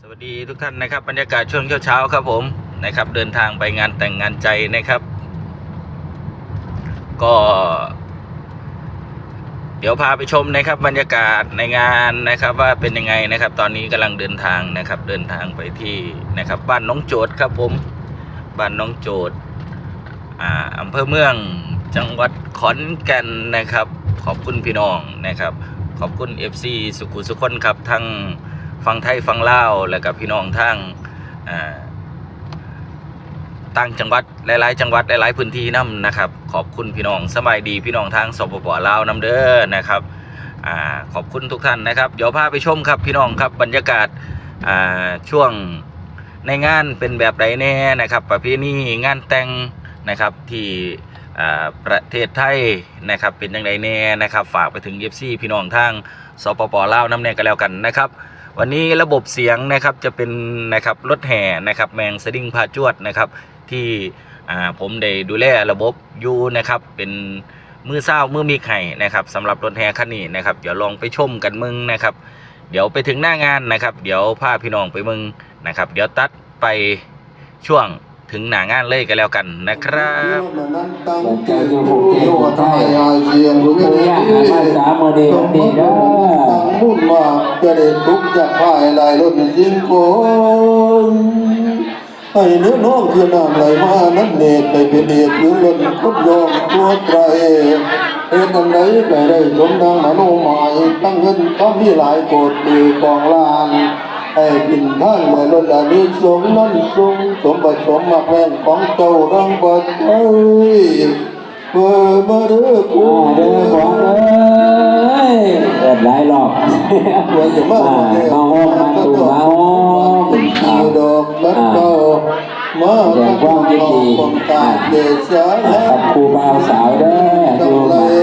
สวัสดีทุกท่านนะครับบรรยากาศช่วงเช้าครับผมนะครับเดินทางไปงานแต่งงานใจนะครับก็เดี๋ยวพาไปชมนะครับบรรยากาศในงานนะครับว่าเป็นยังไงนะครับตอนนี้กำลังเดินทางนะครับเดินทางไปที่นะครับบ้านน้องโจทย์ครับผมบ้านน้องโจทย์อำเภอเมืองจังหวัดขอนแก่นนะครับขอบคุณพี่น้องนะครับขอบคุณ FC สุขุสุขคนครับทั้งฟังไทยฟังลาวแล้วกับพี่น้องทั้งต่างจังหวัดหลายๆจังหวัดหลายๆพื้นที่นำนะครับขอบคุณพี่น้องสบายดีพี่น้องทางสปป.ลาวนำเด้อนะครับขอบคุณทุกท่านนะครับเดี๋ยวพาไปชมครับพี่น้องครับบรรยากาศช่วงในงานเป็นแบบไรแน่นะครับประเพณีงานแต่งนะครับที่ประเทศไทยนะครับเป็นยังไงแน่นะครับฝากไปถึง FC พี่น้องทางสปป.ลาวนำแน่กันแล้วกันนะครับวันนี้ระบบเสียงนะครับจะเป็นนะครับรถแห่นะครับแมงสดิ้งพาจวดนะครับที่ผมได้ดูแลระบบอยู่นะครับเป็นมือเศร้ามือมีไข่นะครับสำหรับรถแห่คันนี้นะครับเดี๋ยวลองไปชมกันมึงนะครับเดี๋ยวไปถึงหน้างานนะครับเดี๋ยวพาพี่น้องไปมึงนะครับเดี๋ยวตัดไปช่วงถึงหน้างานเลยกันแล้วกันนะครับใจดูผูกเกี่ยวใจผู้ยากภาษาโมเดลดีเด้อมุ่นมาจะได้ทุกข์จากภายลายล้นสิ้นคนให้เนื้อน้องคือน้ำไหลมานั้นเนตไปเป็นเอกหรือล้นคดยอมตัวไตรเหตุอันใดไปได้สมดังมโนหมายตั้งเงินก็มีหลายโกดตีกองลานให้กินท่านแม่ล้นอานิสงส์นั้นทรงสมบัติสมมาแพงของเจ้าดังบัดเอ้ยเมื่อมาเด้อกูเด้อของเอ้ยเปิดหลายรอบควรจะมาห้องมาถูกมาห้องดอกบัดเก่ามาแห่งความยินดีกับครูบ่าวสาวเด้ออยู่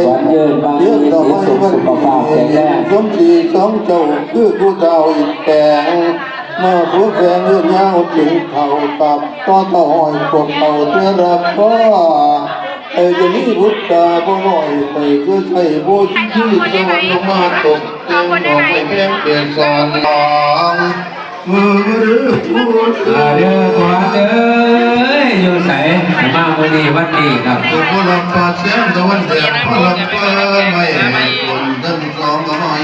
วันยืนบางทีสุขสุขภาพแข็งแรงสมศรีสองเจ้าคือผู้เฒ่าอีกแต่งมาผู้แฟนเงื่อนยาวถึงเท่าตับต่อต่อหอยพวกเต่าเทรักก็จะมีพุทธาบ่หน่อยไปคือใช้ผู้ที่จะวันลงมาตกเต็มดอกไม้แพงเปลี่ยนสอนทองมือหรือพูดเด้อขอเด้ออยู่ใส่มาวันนี้วันนี้ครับผู้รับปากเสียงตะวันแดงผู้รับเปิดไม่คนทั้งสองก็หอย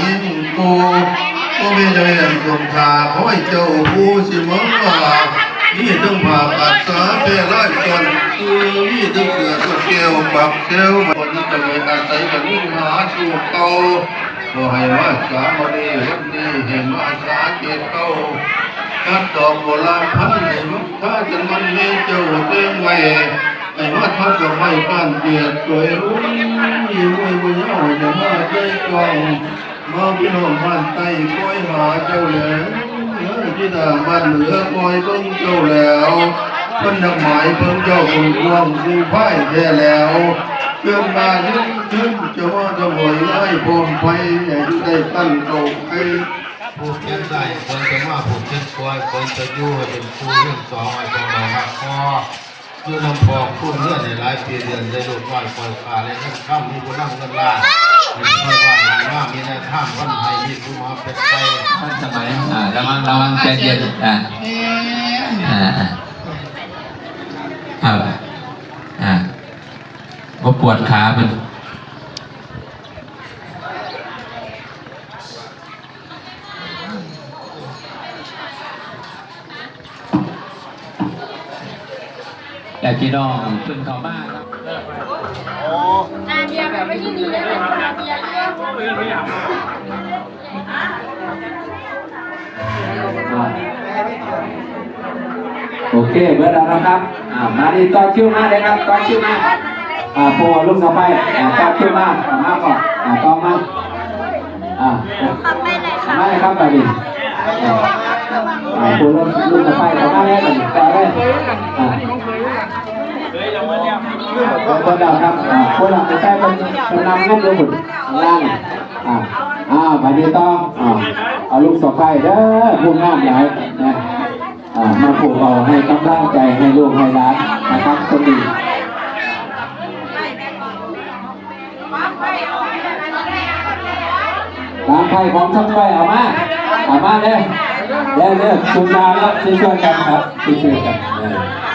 กูก็ไม่ได้ยังสงขาขอให้เจ้าผู้สิมว่านี่ต้องผ่าปัสสาวะเป็นร้อยจนนี่ต้องเสือตัวเกลียวปักเกลียวคนจะไม่อาศัยกันนิ่งหาสู่เก่าก็ให้ว่าสาวันนี้วันนี้เห็นว่าสาเกตเก่ากัดดอกโบราณพันในมุกท่าจนมันเลี้ยงเจ้าเลี้ยงไว้ไอ้ว่าท่าจะไม่ป้านเกียรติสวยรุ่งยิ่งไม่บุญเย้าจะมาใจกองมาพี่น้องบ้านใต้คอยหาเจ้าแล้วที่ดาบ้านเหนือคอยเบิ่งเจ้าแล้วเพิ่นนักหมายเพิ่งเจ้าคนกวางสู่ไพ่แท้แล้วเพื่อนมาถึงจะว่าจะบ่อยให้พรไปใหญ่ได้ตั้งโตไปผู้เขียนได้คนจะมาผู้เขียนคอยคนจะอยู่ให้เป็นผู้เรื่องสองไอ้ตรงดอกหักคออยู่นำพองคุณเลื่อนในหลายปีเดือนได้ลูกน้อยปล่อยขาเลยทั้งค่ำมีผู้นั่งเงินล้านมีไม่ว่าหลังว่ามีในถ้ำวันไทยมีผู้มาเป็ดไก่ท่านสมัยระวังใจเย็นก็ปวดขาเป็นแต่พี่น้องขึ้นเข้าบ้านครับเบียร์แบบไม่ใช่ดีนะเบียร์เยอะโอเคเมื่อแล้วนะครับมาดีต่อคิวมาเลยครับต่อคิวมาโปรลุ่มต่อไปต่อคิวมาก่อนต่อมาไม่ครับไปดิโปรลุ่มต่อไปต่อมาเลยต่อเลยคนเราครับคนเราจะใช้เป็นนำเงินลงหมดล่างไปดีต้องเอาลูกสะใภ้เด้อพุ่งงามใหญ่นะมาผูกเอาให้กำลังใจให้ลูกให้ร้านนะครับคนดีร้านไทยของช่างไฟเอามาเลย แล้วเนี่ยชุมนาแล้วช่วยกันครับช่วยกันช่วยกัน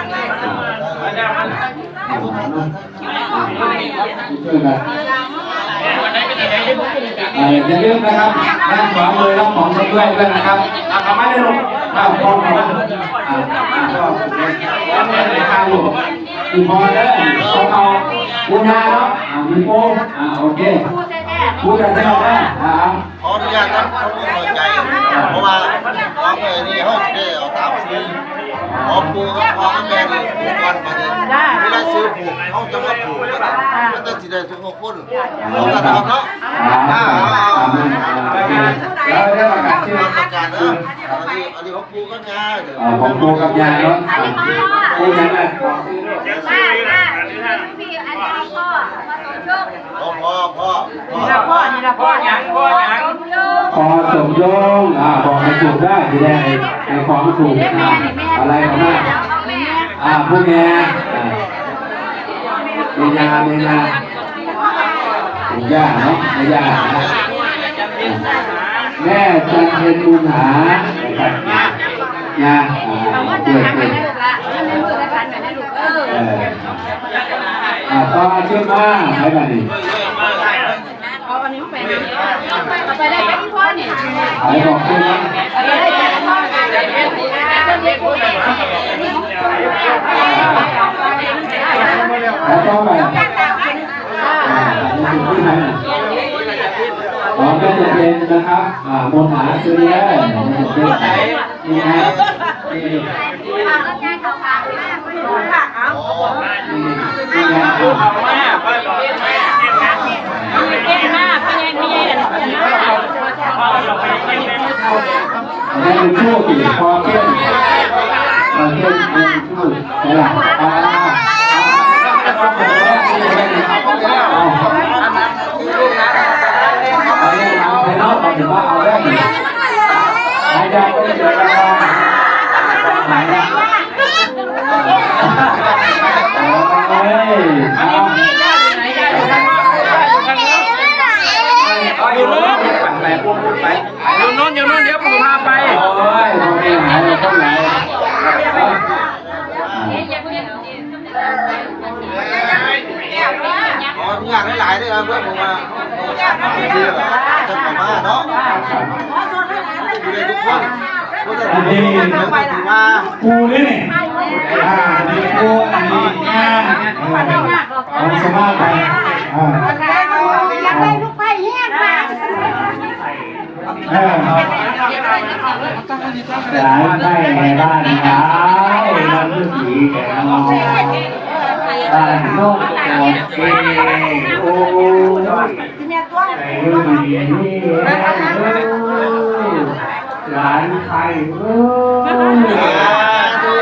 อย่าลืมนะครับด้านขวามือรับของชำร่วยด้วยนะครับเอามาได้ลงเอาพอมาลูกอีพอแล้วเขาบูชาเนาะมีโป้โอเคบูชาเจ้าได้ขออนุญาตครับเขาไม่พอใจเพราะว่าของเอนี่เขาจะได้เอาตามซื้อขอปูก็ขอแม่ผูกก่อนประเด็นเวลาซื้อผูกเขาจะมาผูกกันมันจะสิได้ทุกคนเขาจะทำเนาะแล้วได้ประกาศชื่อ ประกาศนะอันนี้เขาปูก็ง่าย ของปูกับยายเนาะปูยังไง พี่อันนี้พ่อพ่อพอสมยงบอกให้ถูกได้ทีแรกไอ้ของถูกอะไรของแม่ผู้แม่เมียถูกย่าเนาะไม่ย่าแม่จันเพ็ญบุญหานะครับยาเกิดเป็นต่อเชื่อมาให้บัดนี้ไปได้ที่พ่อเนี่ย ไอ้บอกเชื่อมาแล้วก็ไปของแม่จะเป็นนะครับมนหาซื้อได้จะเป็นนี่นะนี่นี่เป็นช่วงที่พอเก็บเป็นช่วงใช่หรอไปนอกถึงว่าเอาได้หายใจก็จะเจอกันหายใจอยู่นู้นเดี๋ยวปู่พาไปโอ้ยพอไปหายเลยต้องไหนขออนุญาตหลายๆด้วยครับเพื่อนผมมาที่จะมาเนาะอยู่ในทุกคนอันนี้ปูนี่นี่ปูอันนี้งานเอาสมาไปอยากได้ลูกไผ่แห้งมาหลายไปในบ้านเขามันรู้สีแก่นอนบ้านนกโอเคโอ้ยไอ้ลูกนี่หลานไทยพ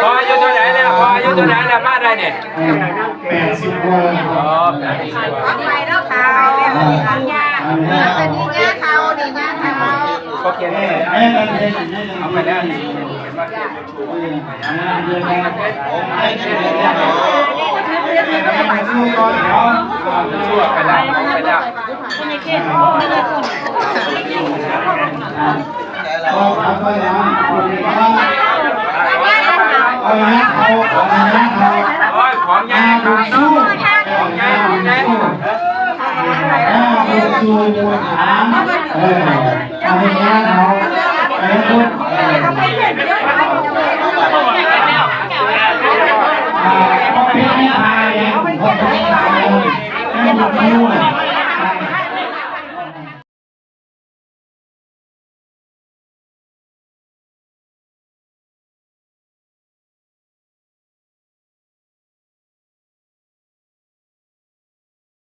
ออายุเท่าไหร่แล้วมาได้เนี่ย80 คนไปแล้วเขาก็เขียนเอาไปแล้วชั่วไปแล้วเอาไปแล้วเอาของยาบุญสู้ของยาบุญสู้บุญสู้บุญหามเอาไปยาเราไปพูด